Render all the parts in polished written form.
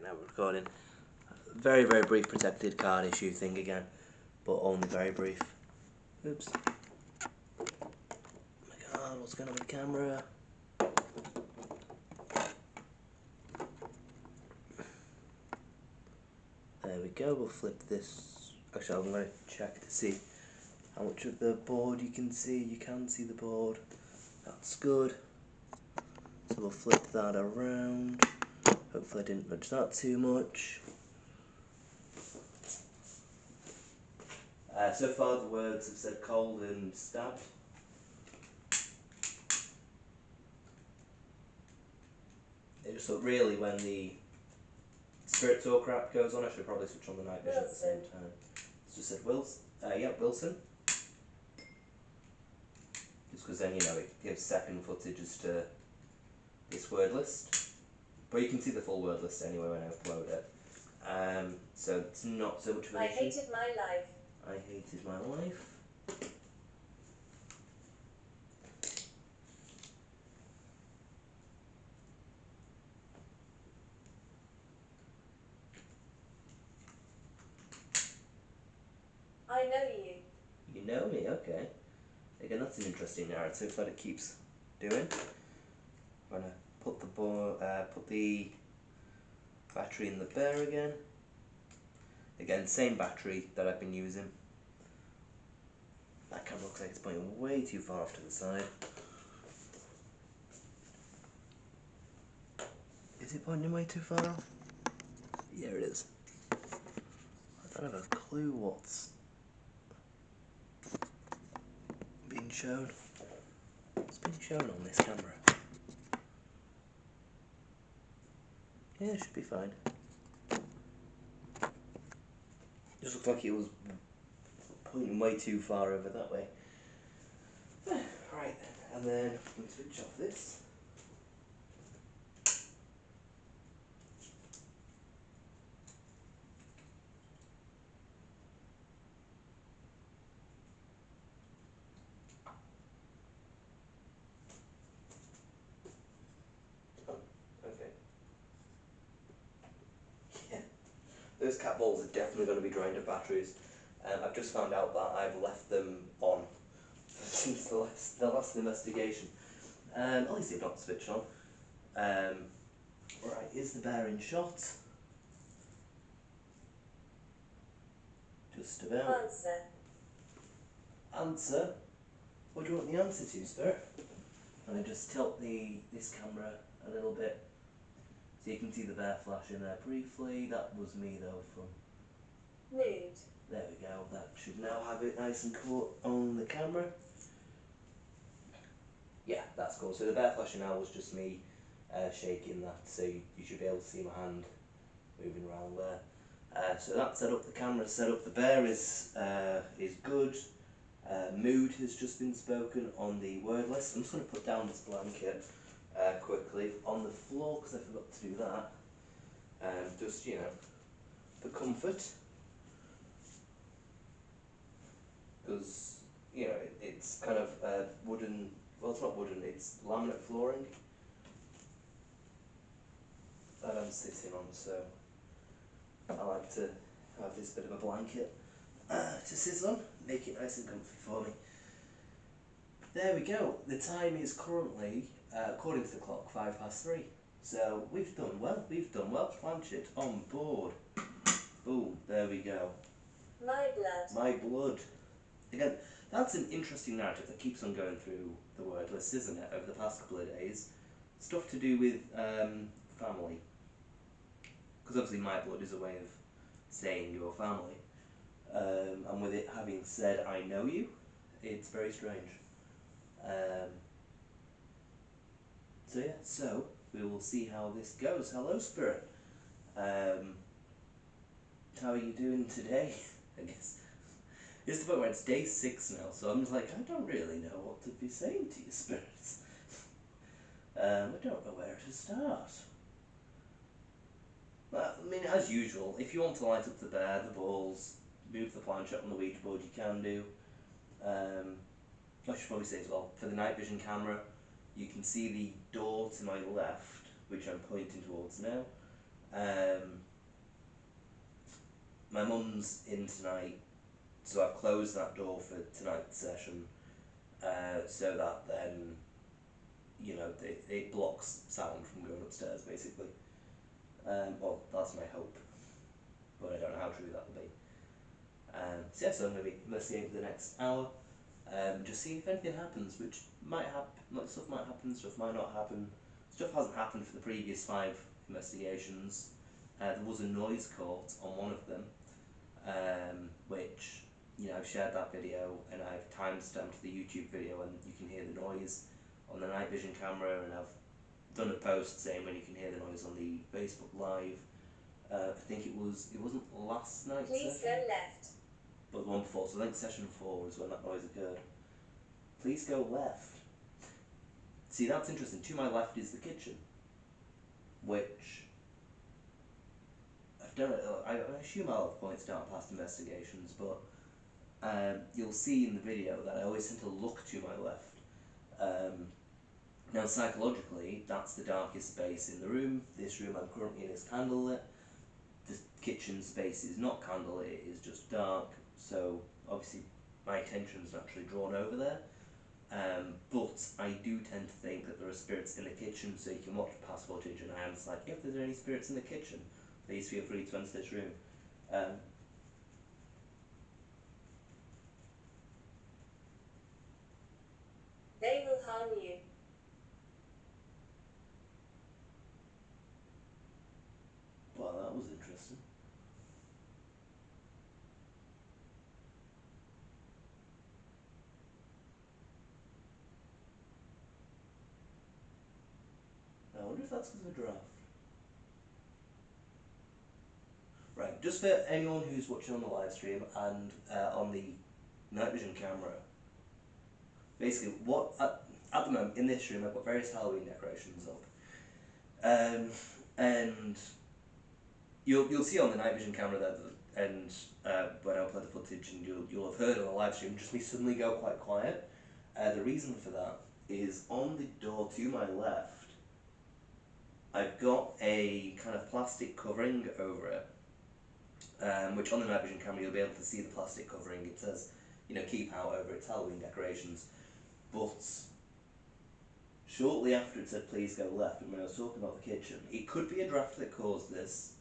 now we're recording. Very, very brief protected card issue thing again, but only very brief. Oops. Oh my god, what's going on with the camera? There we go, we'll flip this. Actually, I'm going to check to see how much of the board you can see. You can see the board. That's good. So we'll flip that around. Hopefully I didn't nudge that too much. So far the words have said cold and stabbed. So really when the spirit talk crap goes on, I should probably switch on the night vision at the same time. It's just said Wilson. Yeah, Wilson. Just because then, you know, it gives second footage as to this word list. But you can see the full word list anyway when I upload it. So it's not so much of an issue. I hated my life. I hated my life. I know you. You know me, okay. Again, that's an interesting narrative that it keeps doing. I'm gonna put the battery in the bear again. Again, same battery that I've been using. That camera looks like it's pointing way too far off to the side. Is it pointing way too far off? Yeah, it is. I don't have a clue what's being shown. What's being shown on this camera? Yeah, it should be fine. Just looked like it was pointing way too far over that way. Right, and then I'm going to switch off this. Oh, okay. Yeah, those cat balls are definitely going to be drained of batteries. I've just found out that I've left them on since the last investigation. At least they've not switched on. Right, is the bear in shot? Just about. Answer. Answer? What do you want the answer to, Spirit? I'm going to just tilt this camera a little bit so you can see the bear flash in there briefly. That was me though from... Mood. There we go, that should now have it nice and caught on the camera. Yeah, that's cool. So the bear flashing now was just me shaking that, so you should be able to see my hand moving around there. So that set up the camera, set up the bear is good. Mood has just been spoken on the word list. I'm just going to put down this blanket quickly on the floor because I forgot to do that. Just, you know, for comfort. Because, you know, it's kind of wooden, well it's not wooden, it's laminate flooring that I'm sitting on, so I like to have this bit of a blanket to sit on, make it nice and comfy for me. There we go, the time is currently, according to the clock, 3:05. So we've done well, Planchet on board. Boom, there we go. My blood. My blood. Again, that's an interesting narrative that keeps on going through the word list, isn't it, over the past couple of days. Stuff to do with family. Because obviously my blood is a way of saying your family. And with it having said I know you, it's very strange. So yeah, so we will see how this goes. Hello, Spirit. How are you doing today? I guess. It's the point where it's day 6 now, so I'm like, I don't really know what to be saying to you, spirits. I don't know where to start. But, I mean, as usual, if you want to light up the bear, the balls, move the planchette on the Ouija board, you can do. I should probably say as well, for the night vision camera, you can see the door to my left, which I'm pointing towards now. My mum's in tonight, so I've closed that door for tonight's session, so that then, it blocks sound from going upstairs, basically. Well, that's my hope, but I don't know how true that will be. So I'm going to be investigating for the next hour, just seeing if anything happens, which might happen, like stuff might happen, stuff might not happen. Stuff hasn't happened for the previous 5 investigations. There was a noise caught on one of them, which, I've shared that video and I've timestamped the YouTube video and you can hear the noise on the night vision camera, and I've done a post saying when you can hear the noise on the Facebook Live. I think it wasn't last night's Please session, go left. but the one before, so I think session 4 is when that noise occurred. Please go left. See, that's interesting. To my left is the kitchen, which I assume I'll have pointed out past investigations, but you'll see in the video that I always tend to look to my left. Now, psychologically, that's the darkest space in the room. This room I'm currently in is candlelit. The kitchen space is not candlelit, it is just dark, so obviously my attention's naturally drawn over there. But I do tend to think that there are spirits in the kitchen, so you can watch past footage and I am just like, if there's any spirits in the kitchen, please feel free to enter this room. They will harm you. Well, that was interesting. I wonder if that's because of the draft. Right, just for anyone who's watching on the live stream and on the night vision camera, basically at the moment in this room I've got various Halloween decorations up, and you'll see on the night vision camera that and when I upload the footage, and you'll have heard on the live stream just me suddenly go quite quiet. The reason for that is on the door to my left I've got a kind of plastic covering over it, which on the night vision camera you'll be able to see the plastic covering. It says, keep out over its Halloween decorations. But shortly after it said please go left, and when I was talking about the kitchen, it could be a draft that caused this,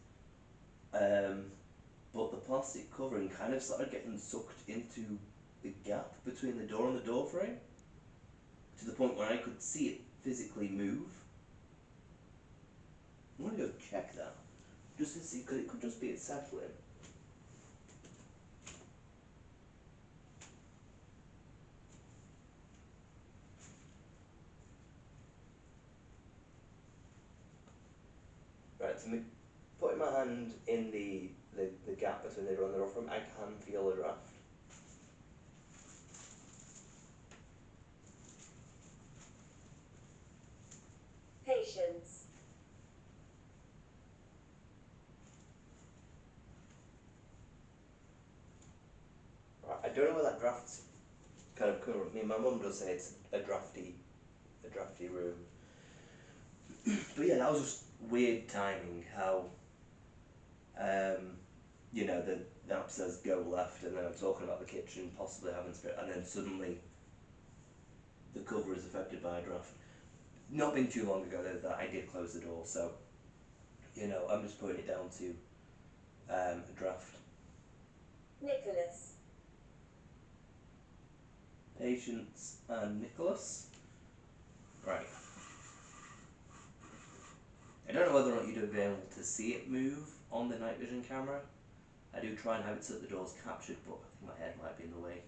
but the plastic covering kind of started getting sucked into the gap between the door and the door frame, to the point where I could see it physically move. I'm going to go check that, just to see, because it could just be it settling. Right, so me putting my hand in the gap between the door and the door frame, I can feel a draft. Patience. Right, I don't know where that draft's kind of coming from. My mum does say it's a drafty room. But yeah, that was just weird timing, how the app says go left, and then I'm talking about the kitchen possibly having spirit, and then suddenly the cover is affected by a draft. Not been too long ago that I did close the door, so I'm just putting it down to a draft. Nicholas. Patience and Nicholas. Right. I don't know whether or not you'd have been able to see it move on the night vision camera. I do try and have it so that the door's captured, but I think my head might be in the way.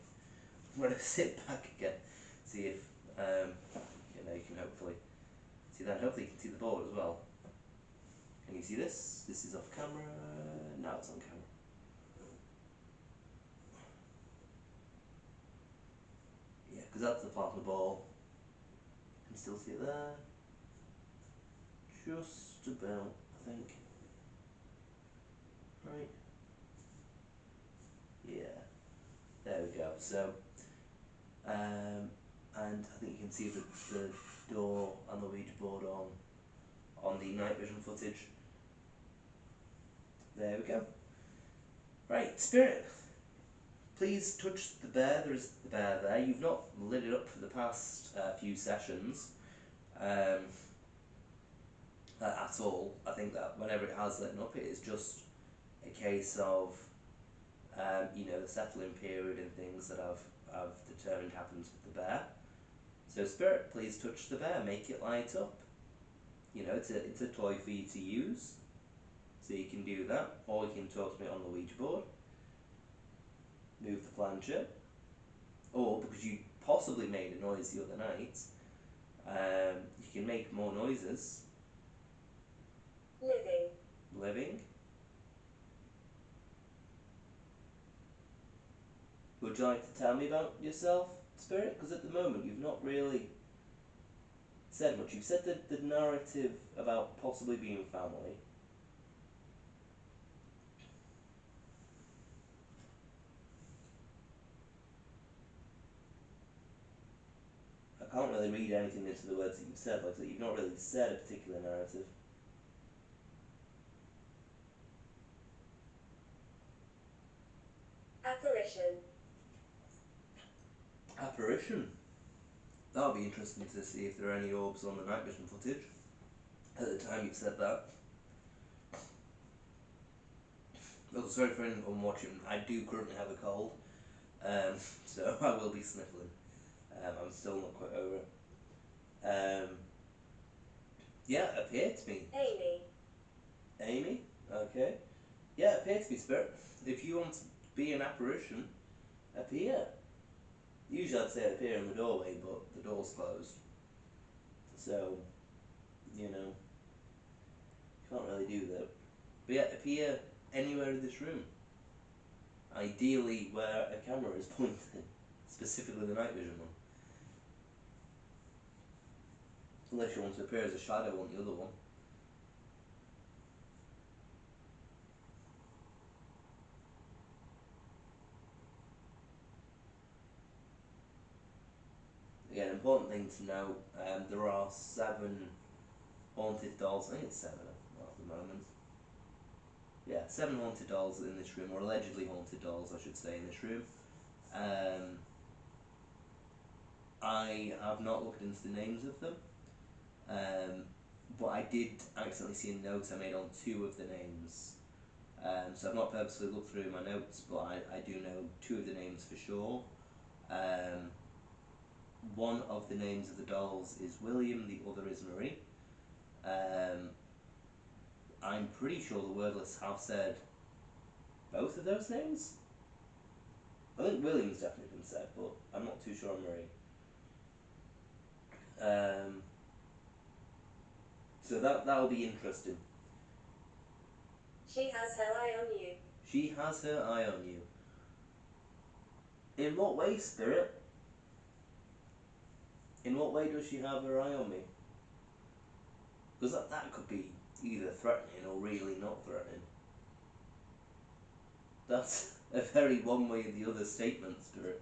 I'm going to sit back again, see if you can hopefully see that. Hopefully you can see the board as well. Can you see this? This is off camera. Now it's on camera. Yeah, because that's the plasma ball. You can still see it there. Just about, I think. Right. Yeah. There we go. So, and I think you can see the door and the Ouija board on the night vision footage. There we go. Right, Spirit. Please touch the bear. There is the bear there. You've not lit it up for the past few sessions at all. I think that whenever it has lit up, it is just a case of the settling period and things that I've determined happens with the bear. So Spirit, please touch the bear. Make it light up. It's a toy for you to use. So you can do that, or you can talk to me on the Ouija board. Move the plancha, or because you possibly made a noise the other night, you can make more noises. Living. Would you like to tell me about yourself, Spirit? Because at the moment you've not really said much. You've said the narrative about possibly being family. I can't really read anything into the words that you've said. Like that, you've not really said a particular narrative. Apparition. That'll be interesting to see if there are any orbs on the night vision footage. At the time you've said that. Oh, sorry for anyone watching. I do currently have a cold, so I will be sniffling. I'm still not quite over it. Yeah, appear to me. Amy? Okay. Yeah, appear to me, Spirit. If you want to be an apparition, appear. Usually I'd say appear in the doorway, but the door's closed. So, can't really do that. But yeah, appear anywhere in this room. Ideally where a camera is pointing, specifically the night vision one. Unless you want to appear as a shadow on the other one. Again, important thing to know, there are 7 haunted dolls. I think it's 7 at the moment. Yeah, 7 haunted dolls in this room, or allegedly haunted dolls, I should say, in this room. I have not looked into the names of them, but I did accidentally see a note I made on 2 of the names. So I've not purposely looked through my notes, but I do know 2 of the names for sure. One of the names of the dolls is William, the other is Marie. I'm pretty sure the wordless have said both of those names. I think William's definitely been said, but I'm not too sure on Marie. So that'll be interesting. She has her eye on you. She has her eye on you. In what way, Spirit? In what way does she have her eye on me? Because that could be either threatening or really not threatening. That's a very one way or the other statement, Spirit.